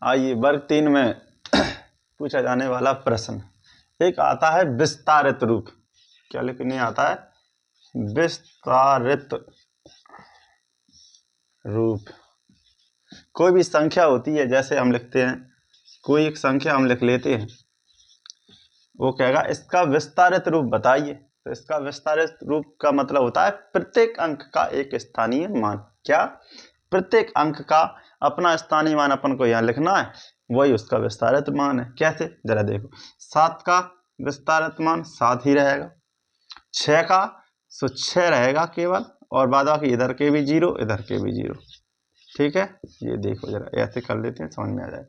आइए वर्ग 3 में पूछा जाने वाला प्रश्न एक आता है विस्तारित रूप। क्या लिखने आता है? विस्तारित रूप। कोई भी संख्या होती है, जैसे हम लिखते हैं, कोई एक संख्या हम लिख लेते हैं, वो कहेगा इसका विस्तारित रूप बताइए। तो इसका विस्तारित रूप का मतलब होता है प्रत्येक अंक का एक स्थानीय मान। क्या? प्रत्येक अंक का अपना स्थानीय मान अपन को यहाँ लिखना है, वही उसका विस्तारित मान है। कैसे? जरा देखो, 7 का विस्तारित मान 7 ही रहेगा, 6 का 6 रहेगा केवल, और बाद बाकी इधर के भी 0, इधर के भी 0। ठीक है, ये देखो जरा ऐसे कर लेते हैं, समझ में आ जाए।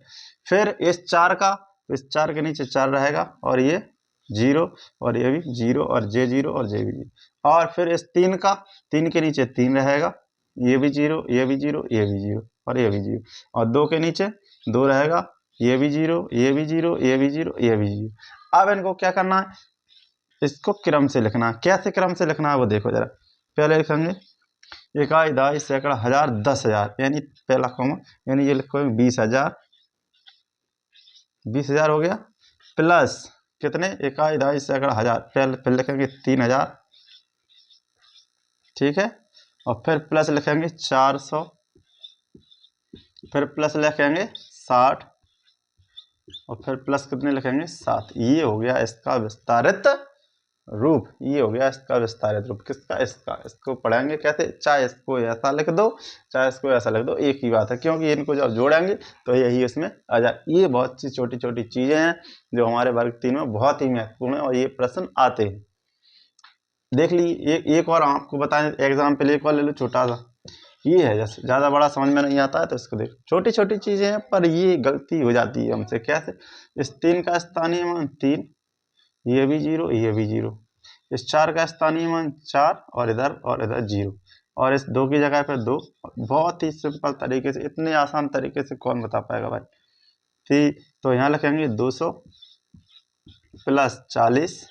फिर इस 4 का, इस 4 के नीचे 4 रहेगा, और ये 0, और ये भी 0, और जे 0, और जे भी 0। और फिर इस 3 का, 3 के नीचे 3 रहेगा, ये भी 0, ये भी 0, ये भी 0, और ये भी 0। और 2 के नीचे 2 रहेगा, ये भी 0, ये भी 0, ये भी 0, ये भी 0। अब इनको क्या करना है? इसको क्रम से लिखना है। कैसे क्रम से लिखना है वो देखो जरा। पहले लिखेंगे इकाई, दहाई, सैकड़ा, हजार, 10,000, यानी पहला कॉमा, यानी ये लिखो 20,000। 20,000 हो गया, प्लस कितने? इकाई, दहाई, सैकड़ा, हजार। फिर लिखेंगे 3,000। ठीक है, और फिर प्लस लिखेंगे 400, फिर प्लस लिखेंगे 60, और फिर प्लस कितने लिखेंगे? 7। ये हो गया इसका विस्तारित रूप। ये हो गया इसका विस्तारित रूप। किसका? इसका। इसको पढ़ेंगे कैसे? चाहे इसको ऐसा लिख दो, चाहे इसको ऐसा लिख दो, एक ही बात है, क्योंकि इनको जब जोड़ेंगे तो यही इसमें आ जाए। ये बहुत सी छोटी छोटी चीजें हैं जो हमारे वर्ग 3 में बहुत ही महत्वपूर्ण है, और ये प्रश्न आते हैं। देख ली एक और आपको बताएं एग्जाम्पल, एक और ले लो छोटा सा। ये है, जैसे ज्यादा बड़ा समझ में नहीं आता है तो इसको देखो। छोटी छोटी चीजें हैं, पर ये गलती हो जाती है हमसे। कैसे? इस 3 का स्थानीय मान 3, ये भी 0, ये भी 0। इस 4 का स्थानीय मान 4, और इधर 0, और इस 2 की जगह पे 2। बहुत ही सिंपल तरीके से, इतने आसान तरीके से कौन बता पाएगा भाई? ठीक, तो यहाँ लिखेंगे 200 प्लस 40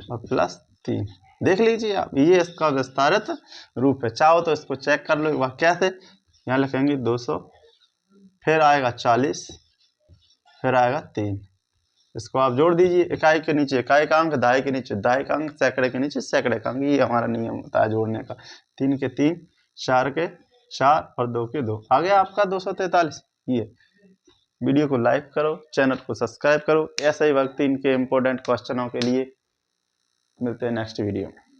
और प्लस 3। देख लीजिए आप, ये इसका विस्तारित रूप है। चाहो तो इसको चेक कर लो एक बार। कैसे? यहाँ लिखेंगे 200, फिर आएगा 40, फिर आएगा 3। इसको आप जोड़ दीजिए, इकाई के नीचे इकाई का अंक, दहाई के नीचे दहाई का अंक, सैकड़े के नीचे सैकड़े का अंक। ये हमारा नियम होता है जोड़ने का। 3 के 3, 4 के 4, और 2 के 2। आ गया आपका 243। ये वीडियो को लाइक करो, चैनल को सब्सक्राइब करो। ऐसे ही वर्ग 3 के इंपॉर्टेंट क्वेश्चनों के लिए मिलते हैं नेक्स्ट वीडियो में।